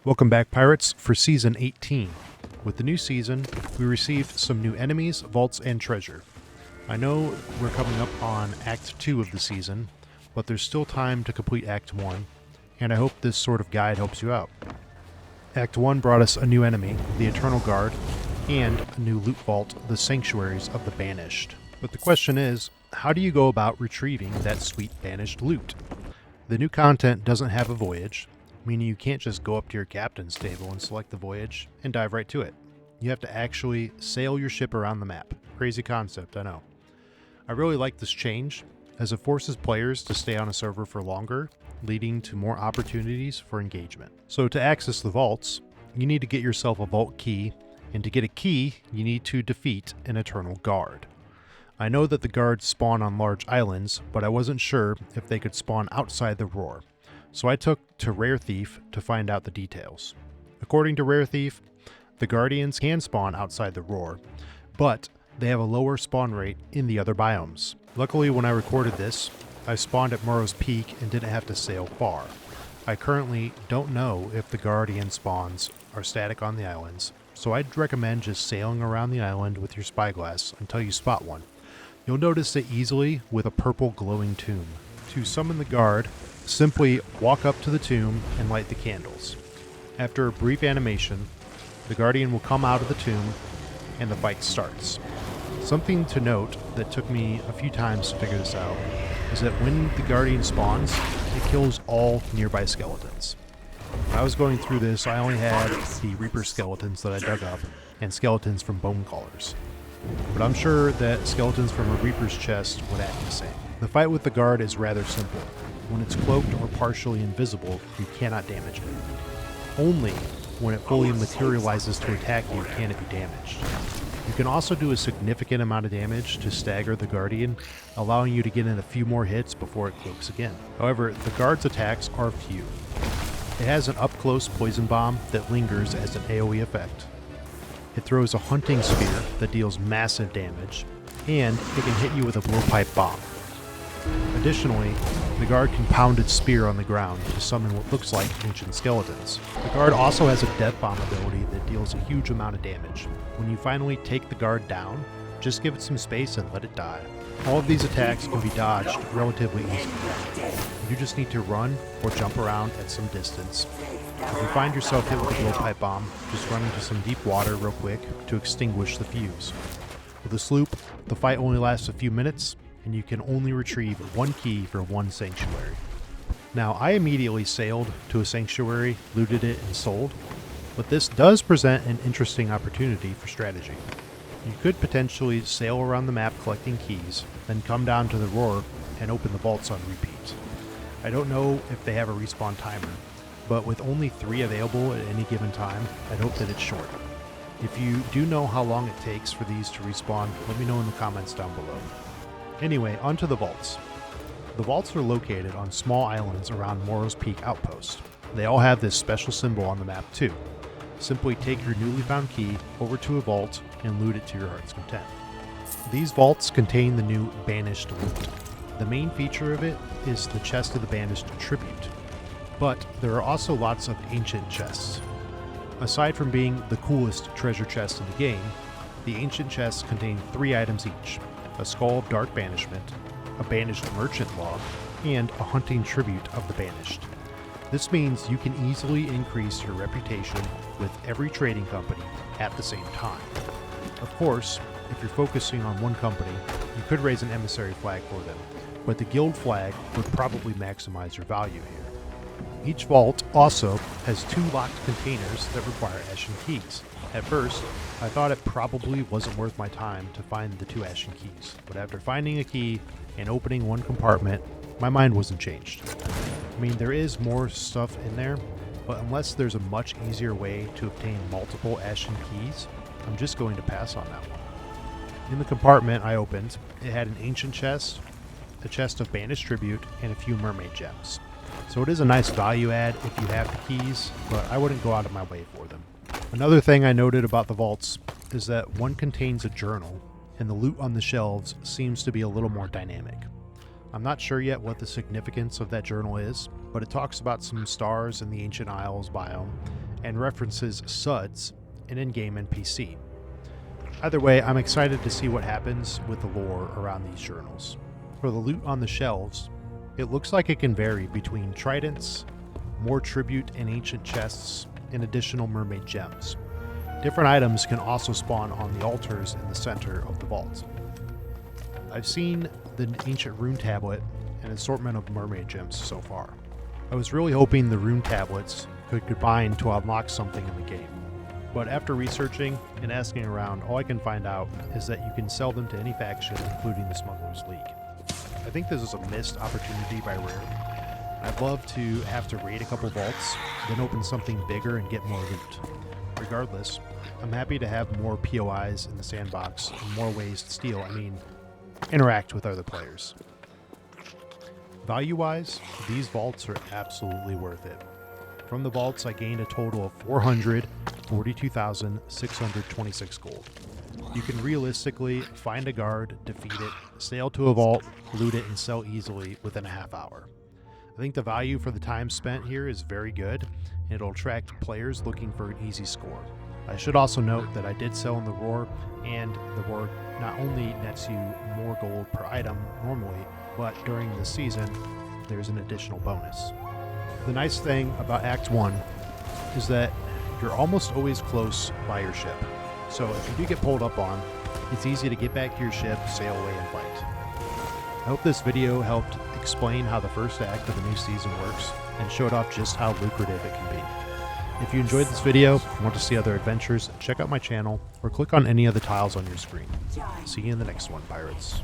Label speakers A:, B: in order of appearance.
A: Welcome back, Pirates, for Season 18. With the new season, we received some new enemies, vaults, and treasure. I know we're coming up on Act 2 of the season, but there's still time to complete Act 1, and I hope this sort of guide helps you out. Act 1 brought us a new enemy, the Eternal Guard, and a new loot vault, the Sanctuaries of the Banished. But the question is, how do you go about retrieving that sweet Banished loot? The new content doesn't have a voyage, meaning you can't just go up to your captain's table and select the voyage and dive right to it. You have to actually sail your ship around the map. Crazy concept, I know. I really like this change, as it forces players to stay on a server for longer, leading to more opportunities for engagement. So to access the vaults, you need to get yourself a vault key, and to get a key, you need to defeat an Eternal Guard. I know that the guards spawn on large islands, but I wasn't sure if they could spawn outside the roar. So I took to Rare Thief to find out the details. According to Rare Thief, the Guardians can spawn outside the roar, but they have a lower spawn rate in the other biomes. Luckily, when I recorded this, I spawned at Morrow's Peak and didn't have to sail far. I currently don't know if the Guardian spawns are static on the islands, so I'd recommend just sailing around the island with your spyglass until you spot one. You'll notice it easily with a purple glowing tomb. To summon the guard, simply walk up to the tomb and light the candles. After a brief animation, the Guardian will come out of the tomb and the fight starts. Something to note that took me a few times to figure this out is that when the Guardian spawns, it kills all nearby skeletons. When I was going through this, I only had the Reaper skeletons that I dug up and skeletons from bone callers. But I'm sure that skeletons from a Reaper's chest would act the same. The fight with the guard is rather simple. When it's cloaked or partially invisible, you cannot damage it. Only when it fully materializes to attack you can it be damaged. You can also do a significant amount of damage to stagger the Guardian, allowing you to get in a few more hits before it cloaks again. However, the guard's attacks are few. It has an up-close poison bomb that lingers as an AoE effect. It throws a hunting spear that deals massive damage, and it can hit you with a blowpipe bomb. Additionally, the guard can pound its spear on the ground to summon what looks like ancient skeletons. The guard also has a death bomb ability that deals a huge amount of damage. When you finally take the guard down, just give it some space and let it die. All of these attacks can be dodged relatively easily. You just need to run or jump around at some distance. If you find yourself hit with a blowpipe bomb, just run into some deep water real quick to extinguish the fuse. With a sloop, the fight only lasts a few minutes, and you can only retrieve one key for one sanctuary. Now, I immediately sailed to a sanctuary, looted it, and sold, but this does present an interesting opportunity for strategy. You could potentially sail around the map collecting keys, then come down to the roar and open the vaults on repeat. I don't know if they have a respawn timer, but with only 3 available at any given time, I'd hope that it's short. If you do know how long it takes for these to respawn, let me know in the comments down below. Anyway, onto the vaults. The vaults are located on small islands around Morrow's Peak Outpost. They all have this special symbol on the map too. Simply take your newly found key over to a vault and loot it to your heart's content. These vaults contain the new Banished loot. The main feature of it is the Chest of the Banished Tribute, but there are also lots of ancient chests. Aside from being the coolest treasure chest in the game, the ancient chests contain 3 items each: a Skull of Dark Banishment, a Banished Merchant Log, and a Hunting Tribute of the Banished. This means you can easily increase your reputation with every trading company at the same time. Of course, if you're focusing on one company, you could raise an emissary flag for them, but the guild flag would probably maximize your value here. Each vault also has 2 locked containers that require Ashen Keys. At first, I thought it probably wasn't worth my time to find the 2 Ashen Keys, but after finding a key and opening one compartment, my mind wasn't changed. I mean, there is more stuff in there, but unless there's a much easier way to obtain multiple Ashen Keys, I'm just going to pass on that one. In the compartment I opened, it had an ancient chest, a chest of Banished Tribute, and a few mermaid gems. So it is a nice value add if you have the keys, but I wouldn't go out of my way for them. Another thing I noted about the vaults is that one contains a journal, and the loot on the shelves seems to be a little more dynamic. I'm not sure yet what the significance of that journal is, but it talks about some stars in the Ancient Isles biome, and references suds, an in-game NPC. Either way, I'm excited to see what happens with the lore around these journals. For the loot on the shelves, it looks like it can vary between tridents, more tribute and ancient chests, and additional mermaid gems. Different items can also spawn on the altars in the center of the vault. I've seen the ancient rune tablet and assortment of mermaid gems so far. I was really hoping the rune tablets could combine to unlock something in the game. But after researching and asking around, all I can find out is that you can sell them to any faction, including the Smugglers League. I think this is a missed opportunity by Rare. I'd love to have to raid a couple vaults, then open something bigger and get more loot. Regardless, I'm happy to have more POIs in the sandbox and more ways to steal, interact with other players. Value-wise, these vaults are absolutely worth it. From the vaults, I gained a total of 442,626 gold. You can realistically find a guard, defeat it, sail to a vault, loot it, and sell easily within a half hour. I think the value for the time spent here is very good, and it'll attract players looking for an easy score. I should also note that I did sell in the Roar, and the Roar not only nets you more gold per item normally, but during the season, there's an additional bonus. The nice thing about Act 1 is that you're almost always close by your ship. So if you do get pulled up on, it's easy to get back to your ship, sail away, and fight. I hope this video helped explain how the first act of the new season works and showed off just how lucrative it can be. If you enjoyed this video and want to see other adventures, check out my channel or click on any of the tiles on your screen. See you in the next one, pirates.